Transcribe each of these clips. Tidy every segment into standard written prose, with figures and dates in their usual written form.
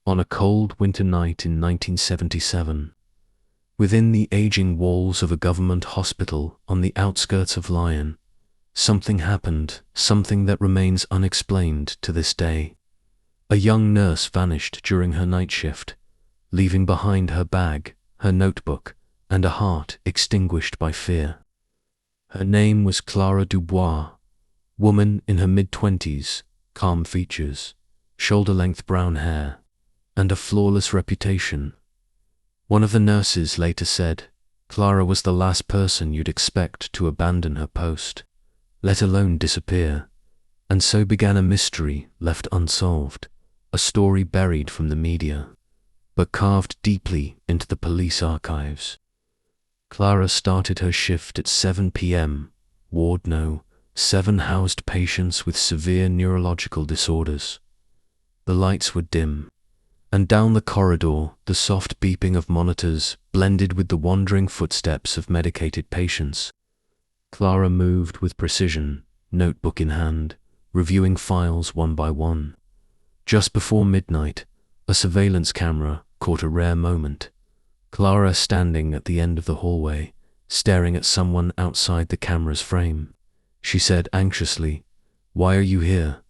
On a cold winter night in 1977, within the aging walls of a government hospital on the outskirts of Lyon, something happened, something that remains unexplained to this day. A young nurse vanished during her night shift, leaving behind her bag, her notebook, and a heart extinguished by fear. Her name was Clara Dubois, woman in her mid-20s, calm features, shoulder-length brown hair, and a flawless reputation. One of the nurses later said, Clara was the last person you'd expect to abandon her post, let alone disappear, and so began a mystery left unsolved, a story buried from the media, but carved deeply into the police archives. Clara started her shift at 7 p.m., Ward No. 7 housed patients with severe neurological disorders. The lights were dim, and down the corridor the soft beeping of monitors blended with the wandering footsteps of medicated patients. Clara moved with precision, notebook in hand, reviewing files one by one. Just before midnight, a surveillance camera caught a rare moment. Clara standing at the end of the hallway, staring at someone outside the camera's frame. She said anxiously, "Why are you here?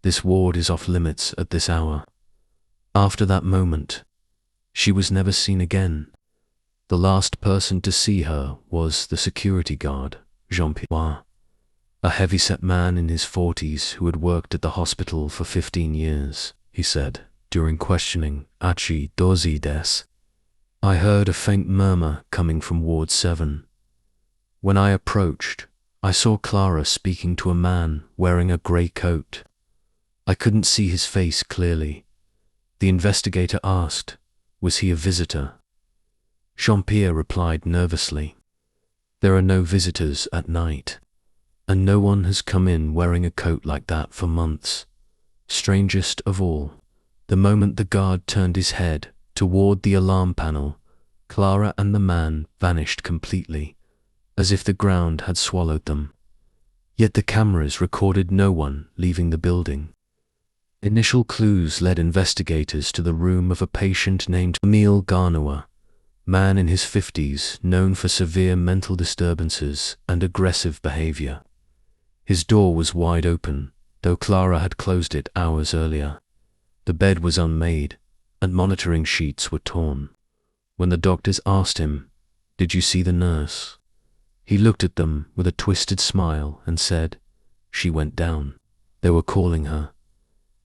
This ward is off limits at this hour." After that moment, she was never seen again. The last person to see her was the security guard, Jean-Pierre, a heavy-set man in his 40s who had worked at the hospital for 15 years. He said, during questioning, "Achi dozi des?" I heard a faint murmur coming from Ward 7. When I approached, I saw Clara speaking to a man wearing a grey coat. I couldn't see his face clearly. The investigator asked, was he a visitor? Jean-Pierre replied nervously, "There are no visitors at night, and no one has come in wearing a coat like that for months." Strangest of all, the moment the guard turned his head toward the alarm panel, Clara and the man vanished completely, as if the ground had swallowed them. Yet the cameras recorded no one leaving the building. Initial clues led investigators to the room of a patient named Emile Garnois, man in his 50s, known for severe mental disturbances and aggressive behavior. His door was wide open, though Clara had closed it hours earlier. The bed was unmade, and monitoring sheets were torn. When the doctors asked him, "Did you see the nurse?" he looked at them with a twisted smile and said, "She went down. They were calling her."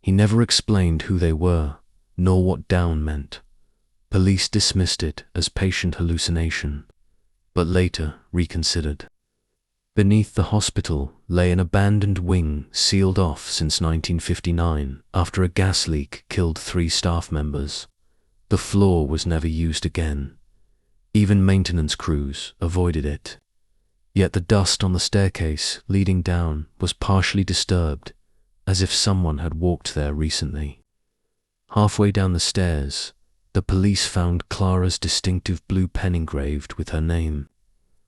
He never explained who they were, nor what down meant. Police dismissed it as patient hallucination, but later reconsidered. Beneath the hospital lay an abandoned wing sealed off since 1959 after a gas leak killed 3 staff members. The floor was never used again. Even maintenance crews avoided it. Yet the dust on the staircase leading down was partially disturbed, as if someone had walked there recently. Halfway down the stairs, the police found Clara's distinctive blue pen engraved with her name.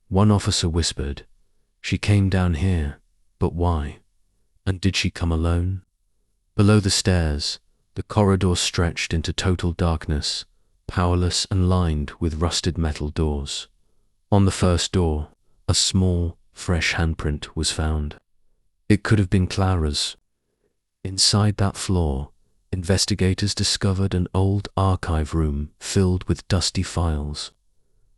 One officer whispered, "She came down here, but why? And did she come alone?" Below the stairs, the corridor stretched into total darkness, powerless and lined with rusted metal doors. On the first door, a small, fresh handprint was found. It could have been Clara's. Inside that floor, investigators discovered an old archive room filled with dusty files.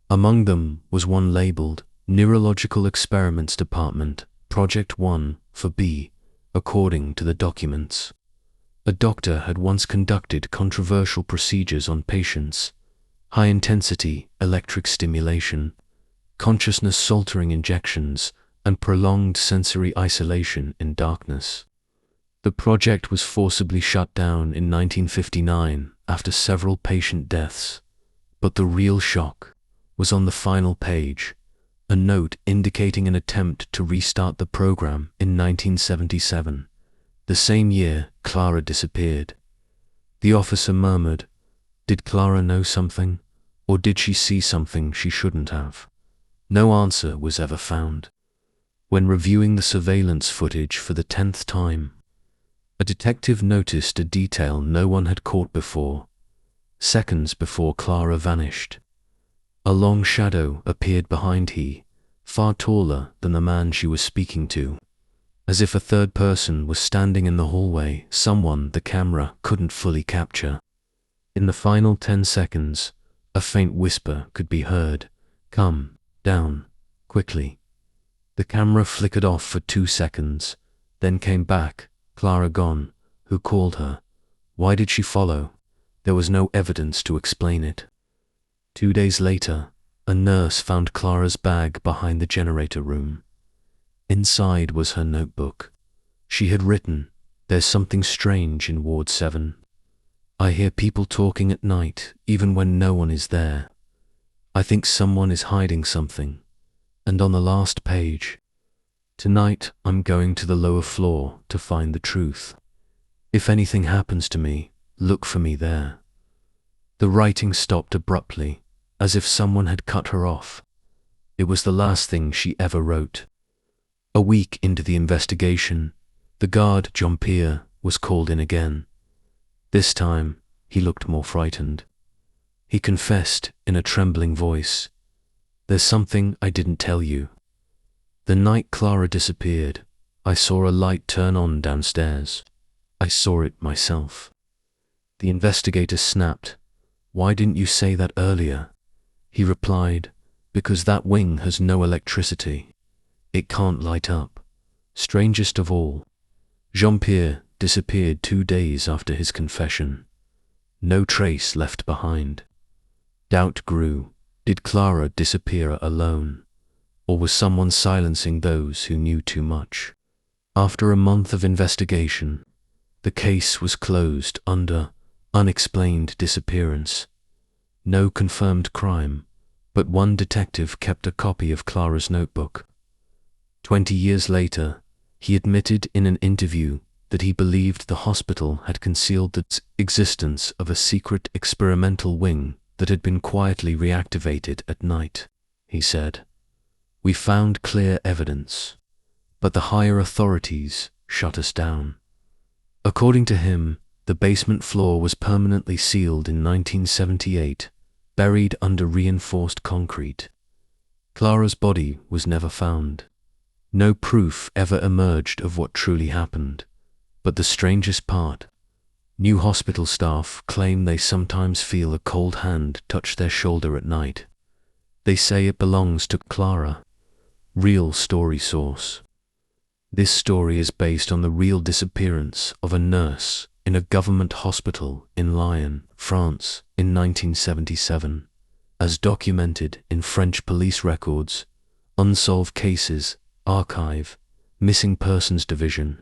Among them was one labeled Neurological Experiments Department, Project 1 for B, according to the documents. A doctor had once conducted controversial procedures on patients, high-intensity electric stimulation, consciousness-altering injections, and prolonged sensory isolation in darkness. The project was forcibly shut down in 1959 after several patient deaths, but the real shock was on the final page, a note indicating an attempt to restart the program in 1977, the same year Clara disappeared. The officer murmured, "Did Clara know something, or did she see something she shouldn't have?" No answer was ever found. When reviewing the surveillance footage for the 10th time, a detective noticed a detail no one had caught before. seconds before Clara vanished. A long shadow appeared behind he, far taller than the man she was speaking to. As if a third person was standing in the hallway, someone the camera couldn't fully capture. In the final 10 seconds, a faint whisper could be heard, "Come down, quickly." The camera flickered off for 2 seconds, then came back, Clara gone. Who called her? Why did she follow? There was no evidence to explain it. 2 days later, a nurse found Clara's bag behind the generator room. Inside was her notebook. She had written, "There's something strange in Ward 7. I hear people talking at night, even when no one is there. I think someone is hiding something." And on the last page, "Tonight I'm going to the lower floor to find the truth. If anything happens to me, look for me there." The writing stopped abruptly, as if someone had cut her off. It was the last thing she ever wrote. A week into the investigation, the guard, Jean-Pierre, was called in again. This time, he looked more frightened. He confessed in a trembling voice, "There's something I didn't tell you. The night Clara disappeared, I saw a light turn on downstairs. I saw it myself." The investigator snapped, "Why didn't you say that earlier?" He replied, "Because that wing has no electricity. It can't light up." Strangest of all, Jean-Pierre disappeared 2 days after his confession. No trace left behind. Doubt grew. Did Clara disappear alone? Or was someone silencing those who knew too much? After a month of investigation, the case was closed under unexplained disappearance. No confirmed crime, but one detective kept a copy of Clara's notebook. 20 years later, he admitted in an interview that he believed the hospital had concealed the existence of a secret experimental wing that had been quietly reactivated at night. He said, "We found clear evidence, but the higher authorities shut us down." According to him, the basement floor was permanently sealed in 1978, buried under reinforced concrete. Clara's body was never found. No proof ever emerged of what truly happened. But the strangest part, new hospital staff claim they sometimes feel a cold hand touch their shoulder at night. They say it belongs to Clara. Real story source. This story is based on the real disappearance of a nurse in a government hospital in Lyon, France, in 1977, as documented in French police records, Unsolved Cases, Archive, Missing Persons Division,